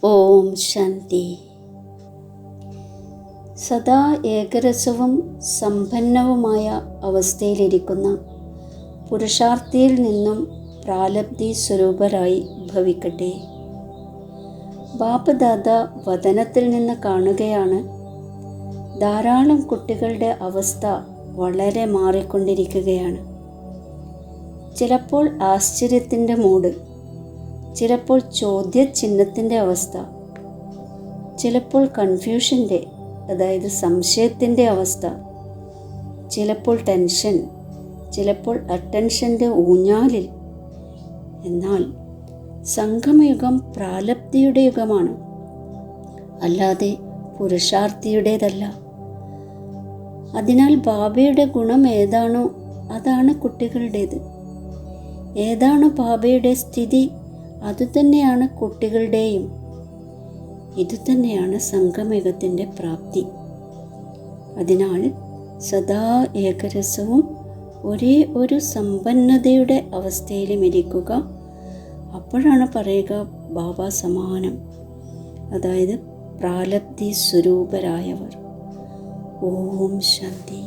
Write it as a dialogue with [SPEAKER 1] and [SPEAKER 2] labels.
[SPEAKER 1] ഓം ശാന്തി. സദാ ഏകരസവും സമ്പന്നവുമായ അവസ്ഥയിലിരിക്കുന്ന പുരുഷാർത്ഥിയിൽ നിന്നും പ്രാലബ്ധി സ്വരൂപരായി ഭവിക്കട്ടെ. ബാപ്പദാദ വദനത്തിൽ നിന്ന് കാണുകയാണ്, ധാരാളം കുട്ടികളുടെ അവസ്ഥ വളരെ മാറിക്കൊണ്ടിരിക്കുകയാണ്. ചിലപ്പോൾ ആശ്ചര്യത്തിൻ്റെ മൂഡ്, ചിലപ്പോൾ ചോദ്യചിഹ്നത്തിൻ്റെ അവസ്ഥ, ചിലപ്പോൾ കൺഫ്യൂഷൻ്റെ അതായത് സംശയത്തിൻ്റെ അവസ്ഥ, ചിലപ്പോൾ ടെൻഷൻ, ചിലപ്പോൾ അറ്റൻഷൻ്റെ ഊഞ്ഞാലിൽ. എന്നാൽ സംഗമയുഗം പ്രാലബ്ധിയുടെ യുഗമാണ്, അല്ലാതെ പുരുഷാർത്ഥിയുടേതല്ല. അതിനാൽ ബാബയുടെ ഗുണം ഏതാണോ അതാണ് കുട്ടികളുടേത്. ഏതാണ് ബാബയുടെ സ്ഥിതി അതുതന്നെയാണ് കുട്ടികളുടെയും. ഇതുതന്നെയാണ് സംഗമയുഗത്തിൻ്റെ പ്രാപ്തി. അതിനാൽ സദാ ഏകരസവും ഒരേ ഒരു സമ്പന്നതയുടെ അവസ്ഥയിലും ഇരിക്കുക. അപ്പോഴാണ് പറയുക ബാബ സമാനം, അതായത് പ്രാലബ്ധി സ്വരൂപരായവർ. ഓം ശാന്തി.